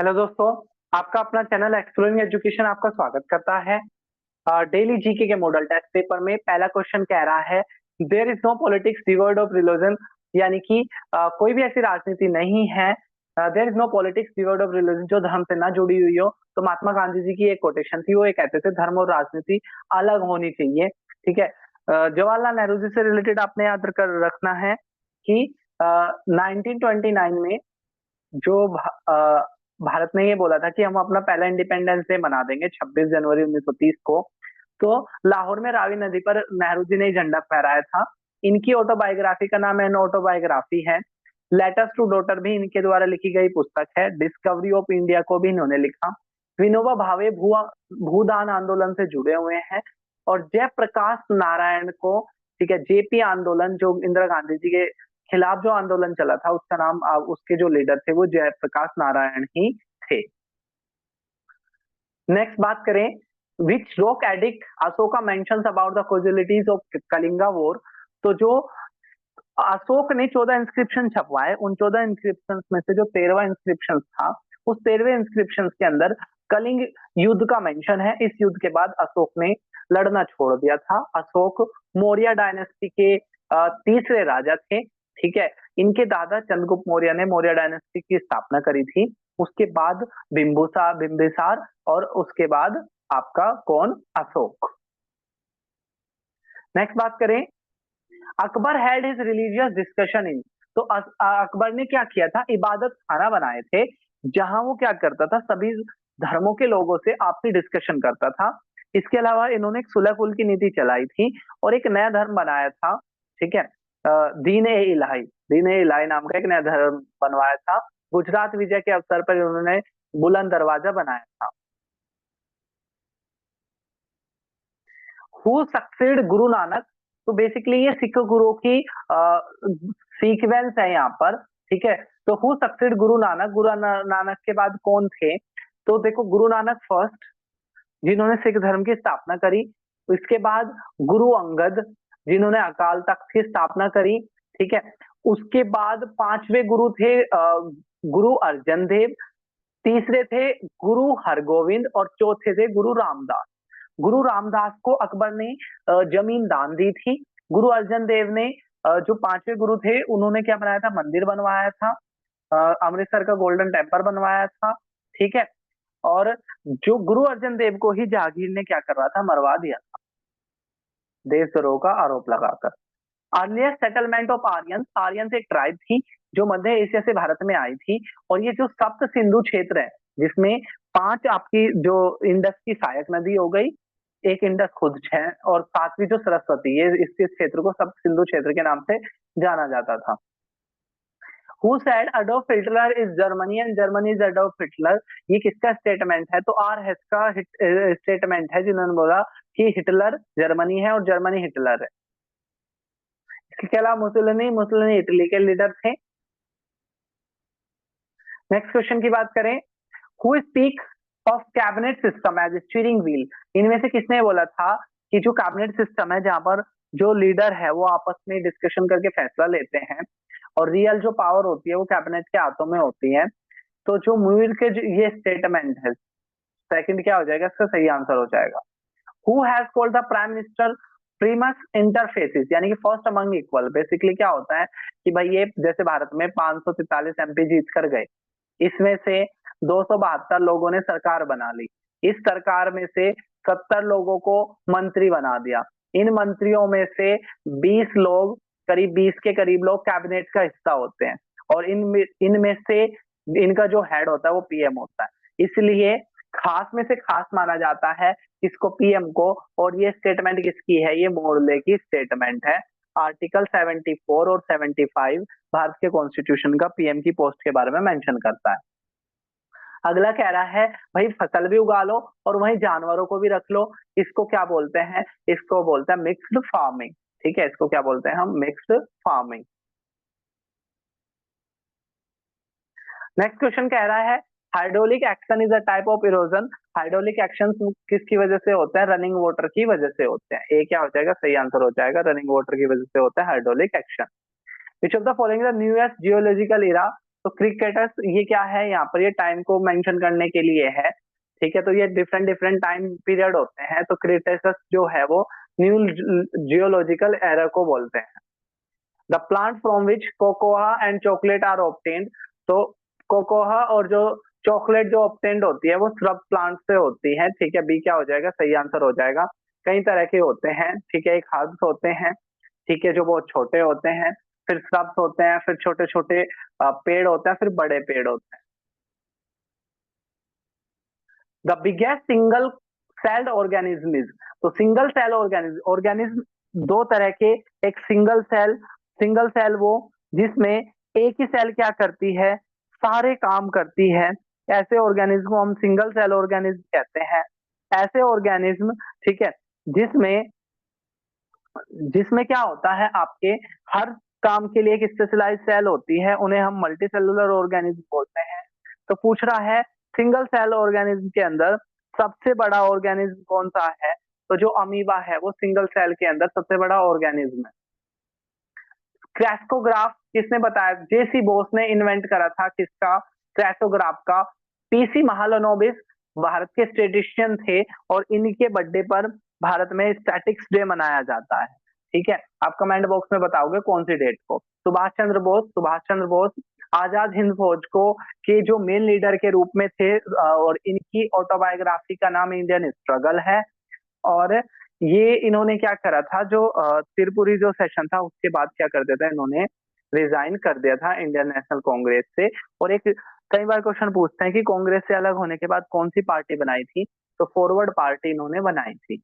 Hello दोस्तों, आपका अपना चैनल एक्सप्लोरिंग एजुकेशन आपका स्वागत करता है। डेली जीके के मॉडल टेस्ट पेपर में पहला क्वेश्चन कह रहा है there is no politics devoid of religion, यानी कि कोई भी ऐसी राजनीति नहीं है। There is no politics devoid of religion जो धर्म से ना जुड़ी हुई हो। तो महात्मा गांधी जी की एक कोटेशन थी, वो ये कहते थे धर्म और राजनीति अलग होनी चाहिए। ठीक है। जवाहरलाल नेहरू जी से रिलेटेड आपने याद कर रखना है कि 1929 में जो भारत ने ये बोला था कि हम अपना पहला इंडिपेंडेंस डे मना देंगे 26 जनवरी 1930 को। तो लाहौर में रावी नदी पर नेहरू जी ने झंडा फहराया था। इनकी ऑटोबायोग्राफी का नाम एन ऑटोबायोग्राफी है। लेटर्स टू डॉटर भी इनके द्वारा लिखी गई पुस्तक है। डिस्कवरी ऑफ इंडिया को भी इन्होंने लिखा। विनोबा भावे भूदान आंदोलन से जुड़े हुए हैं। और जयप्रकाश नारायण को, ठीक है, जेपी आंदोलन जो इंदिरा गांधी जी के खिलाफ जो आंदोलन चला था उसका नाम, उसके जो लीडर थे वो जयप्रकाश नारायण ही थे। नेक्स्ट बात करें, which rock edict Ashoka mentions about the casualties of Kalinga war. तो जो अशोक ने 14 इंस्क्रिप्शन छपवाए, उन 14 इंस्क्रिप्शन में से जो 13वां इंस्क्रिप्शन था, उस 13वें इंस्क्रिप्शन के अंदर कलिंग युद्ध का मेंशन है। इस युद्ध के बाद अशोक ने लड़ना छोड़ दिया था। अशोक मौर्य डायनेस्टी के तीसरे राजा थे। ठीक है। इनके दादा चंद्रगुप्त मौर्य ने मौर्य डायनेस्टी की स्थापना करी थी। उसके बाद बिंबिसार और उसके बाद आपका कौन, अशोक। नेक्स्ट बात करें, Akbar had his religious discussion in. तो अकबर ने क्या किया था, इबादत खाना बनाए थे जहां वो क्या करता था, सभी धर्मों के लोगों से आपसी डिस्कशन करता था। इसके अलावा इन्होंने एक सुलह कुल की नीति चलाई थी और एक नया धर्म बनाया था। ठीक है। दीन ए इलाही नाम का एक नया धर्म बनवाया था। गुजरात विजय के अवसर पर इन्होंने बुलंद दरवाजा बनाया था। Who succeed Guru Nanak. तो बेसिकली ये सिख गुरु की सीक्वेंस है यहाँ पर। ठीक है। तो हु सक्सेड गुरु नानक, नानक के बाद कौन थे। तो देखो, गुरु नानक फर्स्ट जिन्होंने सिख धर्म की स्थापना करी। इसके बाद गुरु अंगद जिन्होंने अकाल तख्त की स्थापना करी। ठीक है। उसके बाद पांचवे गुरु थे गुरु अर्जन देव। तीसरे थे गुरु हरगोविंद और चौथे थे गुरु रामदास। गुरु रामदास को अकबर ने जमीन दान दी थी। गुरु अर्जन देव ने जो पांचवे गुरु थे उन्होंने क्या बनाया था, मंदिर बनवाया था। अमृतसर का गोल्डन टेम्पल बनवाया था। ठीक है। और जो गुरु अर्जन देव को ही जहांगीर ने क्या कर रहा था, मरवा दिया था देशद्रोह का आरोप लगाकर। Earlier settlement of Aryan, Aryan एक ट्राइब थी जो मध्य एशिया से भारत में आई थी। और ये जो सप्त सिंधु क्षेत्र है जिसमें 5 आपकी जो इंडस की सहायक नदी हो गई, एक इंडस खुद है, और 7वीं जो सरस्वती, ये इस क्षेत्र को सप्त सिंधु क्षेत्र के नाम से जाना जाता था। Who said Adolf Hitler is Germany and Germany is Adolf Hitler. ये किसका स्टेटमेंट है, तो आर हेस का स्टेटमेंट है, जिन्होंने बोला कि हिटलर जर्मनी है और जर्मनी हिटलर है। इसके अलावा मुसोलिनी इटली के लीडर थे। नेक्स्ट क्वेश्चन की बात करें, who speak of cabinet system as steering wheel. इनमें से किसने बोला था कि जो कैबिनेट सिस्टम है जहां पर जो लीडर है वो आपस में डिस्कशन करके फैसला लेते हैं और रियल जो पावर होती है वो कैबिनेट के हाथों में होती है। तो जो मुइर के ये स्टेटमेंट है, सेकंड क्या हो जाएगा, इसका सही आंसर हो जाएगा who has called the prime minister primus inter pares, यानी कि फर्स्ट अमंग इक्वल। बेसिकली क्या होता है कि भाई ये जैसे भारत में 543 एमपी जीत कर गए, इसमें से 272 लोगों ने सरकार बना ली। इस सरकार में से 70 लोगों को मंत्री बना दिया। इन मंत्रियों में से 20 लोग, करीब 20 के करीब लोग कैबिनेट का हिस्सा होते हैं। और इनमें से इनका जो हेड होता है वो पीएम होता है। इसलिए खास में से खास माना जाता है इसको, पीएम को। और ये स्टेटमेंट किसकी है, ये मोरले की स्टेटमेंट है। आर्टिकल 74 और 75 भारत के कॉन्स्टिट्यूशन का पीएम की पोस्ट के बारे में मेंशन करता है। अगला कह रहा है भाई फसल भी उगा लो और वहीं जानवरों को भी रख लो, इसको क्या बोलते हैं, इसको बोलते हैं मिक्स्ड फार्मिंग। ठीक है, इसको क्या बोलते हैं हम, मिक्स्ड फार्मिंग। नेक्स्ट क्वेश्चन कह रहा है hydraulic action is a type of erosion. Hydraulic action किसकी वजह से होते हैं, रनिंग वाटर की वजह से होते हैं। ए क्या हो जाएगा, सही आंसर हो जाएगा, रनिंग वाटर की वजह से होता है hydraulic action. Which of the following the newest geological era. तो क्रिकेटस ये क्या है, यहाँ पर ये टाइम को मेंशन करने के लिए है, ठीक है। तो ये डिफरेंट डिफरेंट टाइम पीरियड होते हैं। तो क्रिटेशस जो है वो न्यू जियोलॉजिकल एरा को बोलते हैं। The plant from which cocoa and chocolate are obtained, तो कोकोआ और जो चॉकलेट जो ऑब्टेन्ड होती है वो श्रब प्लांट से होती है, ठीक है। बी क्या हो जाएगा, सही आंसर हो जाएगा। कई तरह के होते हैं, ठीक है। एक हर्ब्स होते हैं, ठीक है, जो बहुत छोटे होते हैं, फिर श्रब्स होते हैं, फिर छोटे छोटे पेड़ होते हैं, फिर बड़े पेड़ होते हैं। The biggest single celled organism is, तो सिंगल सेल ऑर्गेनिज्म दो तरह के, एक सिंगल सेल वो जिसमें एक ही सेल क्या करती है, सारे काम करती है, ऐसे ऑर्गेनिज्म को हम सिंगल सेल ऑर्गेनिज्म कहते हैं। ऐसे ऑर्गेनिज्म, ठीक है, जिसमें जिसमें क्या होता है, आपके हर काम के लिए एक स्पेशलाइज सेल होती है, उन्हें हम मल्टी सेलुलर ऑर्गेनिज्म बोलते हैं। तो पूछ रहा है सिंगल सेल ऑर्गेनिज्म के अंदर सबसे बड़ा ऑर्गेनिज्म कौन सा है, तो जो अमीबा है वो सिंगल सेल के अंदर सबसे बड़ा ऑर्गेनिज्म है। क्रैस्कोग्राफ किसने बताया, जेसी बोस ने इन्वेंट करा था, किसका, क्रैस्कोग्राफ का। पीसी महालनोबिस भारत के स्टेटिशियन थे, और इनके बर्थडे पर भारत में स्टैटिक्स डे मनाया जाता है, ठीक है। आप कमेंट बॉक्स में बताओगे कौन सी डेट को। सुभाष चंद्र बोस आजाद हिंद फौज को के जो मेन लीडर के रूप में थे, और इनकी ऑटोबायोग्राफी का नाम इंडियन स्ट्रगल है। और ये इन्होंने क्या करा था, जो त्रिपुरी जो सेशन था उसके बाद क्या कर दिया था, इन्होंने रिजाइन कर दिया था इंडियन नेशनल कांग्रेस से। और एक कई बार क्वेश्चन पूछते हैं कि कांग्रेस से अलग होने के बाद कौन सी पार्टी बनाई थी, तो फॉरवर्ड पार्टी इन्होंने बनाई थी।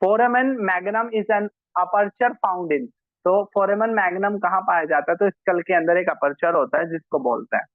Foramen magnum is an aperture found in, तो फोरामेन मैग्नम कहाँ पाया जाता है, तो स्कल के अंदर एक अपर्चर होता है जिसको बोलते हैं।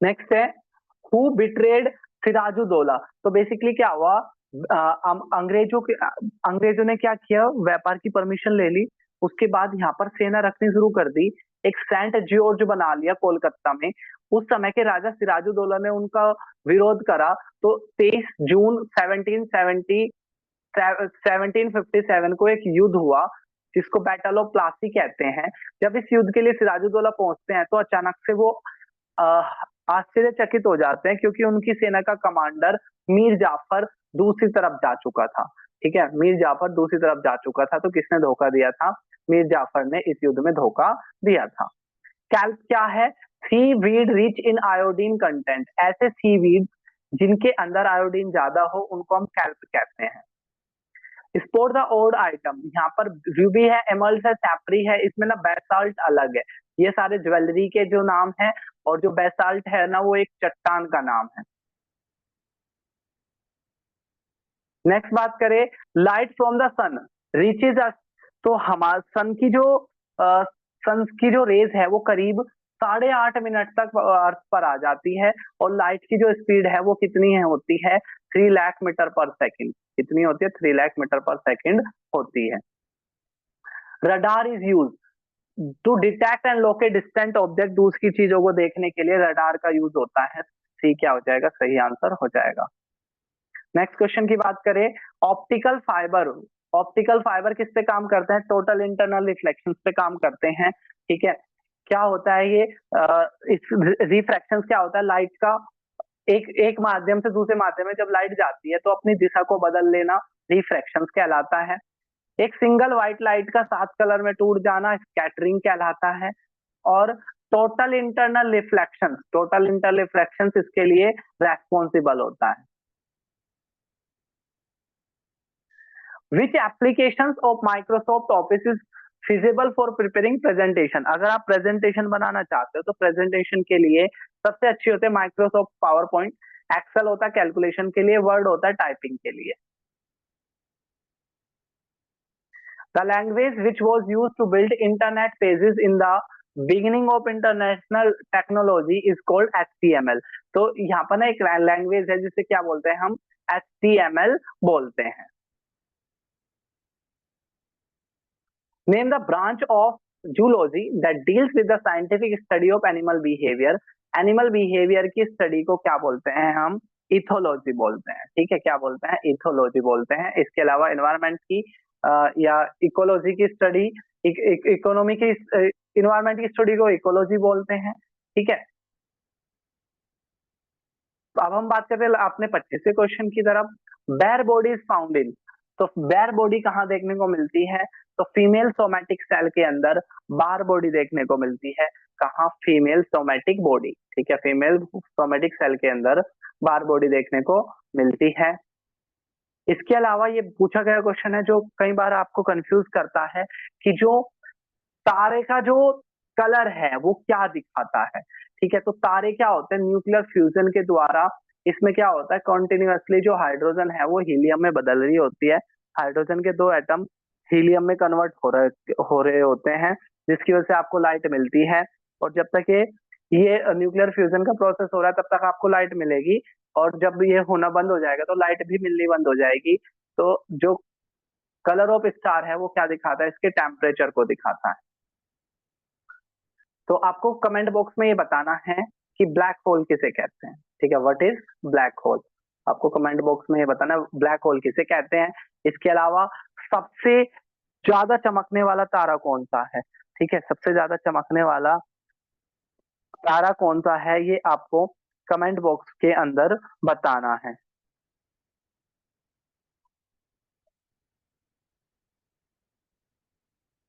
नेक्स्ट है हु बिट्रेड सिराजुद्दौला, तो बेसिकली क्या हुआ, अंग्रेजों ने क्या किया, व्यापार की परमिशन ले ली, उसके बाद यहाँ पर सेना रखनी शुरू कर दी, एक सेंट जॉर्ज बना लिया कोलकाता में। उस समय के राजा सिराजुद्दौला ने उनका विरोध करा, तो 23 जून 1757 को एक युद्ध हुआ जिसको बैटल ऑफ प्लासी कहते हैं। जब इस युद्ध के लिए सिराजुद्दौला पहुंचते हैं तो अचानक से वो आश्चर्यचकित हो जाते हैं, क्योंकि उनकी सेना का कमांडर मीर जाफर दूसरी तरफ जा चुका था, ठीक है। मीर जाफर दूसरी तरफ जा चुका था, तो किसने धोखा दिया था, मीर जाफर ने इस युद्ध में धोखा दिया था। कैल्प क्या है, seaweed rich in iodine content, ऐसे सीवीड जिनके अंदर आयोडीन ज्यादा हो उनको हम कैल्प कहते हैं। स्पोर्ट द ओड आइटम, यहाँ पर रूबी है, एमल्स है, सैफरी है, इसमें ना बेसाल्ट अलग है। ये सारे ज्वेलरी के जो नाम है, और जो बेसाल्ट है ना वो एक चट्टान का नाम है। नेक्स्ट बात करें, light from the sun reaches us, तो हमारे सन की जो रेज है वो करीब 8.5 मिनट तक अर्थ पर आ जाती है, और लाइट की जो स्पीड है वो कितनी है, होती है 3 लाख मीटर पर सेकंड। कितनी होती है, 3 लाख मीटर पर सेकंड होती है। Radar is use to detect and locate distant object, दूसरी चीजों को देखने के लिए रडार का यूज होता है। सी क्या हो जाएगा, सही आंसर हो जाएगा। नेक्स्ट क्वेश्चन की बात करें, ऑप्टिकल फाइबर, ऑप्टिकल फाइबर किस पे काम करते हैं, टोटल इंटरनल रिफ्लेक्शन पे काम करते हैं, ठीक है। क्या होता है ये, इस रिफ्रैक्शन क्या होता है, लाइट का एक माध्यम से दूसरे माध्यम में जब लाइट जाती है तो अपनी दिशा को बदल लेना रिफ्रैक्शन कहलाता है। एक सिंगल व्हाइट लाइट का 7 कलर में टूट जाना स्कैटरिंग कहलाता है। और टोटल इंटर रिफ्लेक्शन इसके लिए रेस्पॉन्सिबल होता है। Which application of Microsoft office is feasible for preparing presentation, अगर आप प्रेजेंटेशन बनाना चाहते हो तो प्रेजेंटेशन के लिए सबसे अच्छी होते हैं माइक्रोसॉफ्ट पावर पॉइंट, एक्सेल होता है कैलकुलेशन के लिए, वर्ड होता है टाइपिंग के लिए। The language which was use to build internet pages in the beginning of international technology is called HTML, तो यहाँ पर ना एक लैंग्वेज है जिसे क्या बोलते हैं हम, HTML बोलते हैं। Name the branch of zoology that deals with the scientific study of animal behavior. Animal behaviour की स्टडी को क्या बोलते हैं हम, इथोलॉजी बोलते हैं, ठीक है। क्या बोलते हैं, इथोलॉजी बोलते हैं। इसके अलावा एनवायरनमेंट की या इकोलॉजी की स्टडी इकोनॉमी की इन्वायरमेंट की स्टडी को इकोलॉजी बोलते हैं, ठीक है। तो अब हम बात करते हैं अपने 25वें क्वेश्चन की तरफ। Bare body is found in, तो बेयर बॉडी कहाँ देखने को मिलती है? तो फीमेल सोमैटिक सेल के अंदर बार बॉडी देखने को मिलती है। कहाँ? फीमेल सोमैटिक बॉडी, ठीक है, फीमेल सोमैटिक सेल के अंदर बार बॉडी देखने को मिलती है। इसके अलावा ये पूछा गया क्वेश्चन है जो कई बार आपको कंफ्यूज करता है कि जो तारे का जो कलर है वो क्या दिखाता है, ठीक है। तो तारे क्या होते हैं? न्यूक्लियर फ्यूजन के द्वारा इसमें क्या होता है, कॉन्टिन्यूअसली जो हाइड्रोजन है वो हीलियम में बदल रही होती है। हाइड्रोजन के 2 एटम हीलियम में कन्वर्ट हो रहे होते हैं, जिसकी वजह से आपको लाइट मिलती है। और जब तक ये न्यूक्लियर फ्यूजन का प्रोसेस हो रहा है तब तक आपको लाइट मिलेगी, और जब ये होना बंद हो जाएगा तो लाइट भी मिलनी बंद हो जाएगी। तो जो कलर ऑफ स्टार है वो क्या दिखाता है? इसके टेम्परेचर को दिखाता है। तो आपको कमेंट बॉक्स में ये बताना है कि ब्लैक होल किसे कहते हैं, ठीक है। What is black hole? आपको कमेंट बॉक्स में ये बताना ब्लैक होल किसे कहते हैं। इसके अलावा सबसे ज्यादा चमकने वाला तारा कौन सा है, ठीक है, सबसे ज्यादा चमकने वाला तारा कौन सा है ये आपको कमेंट बॉक्स के अंदर बताना है।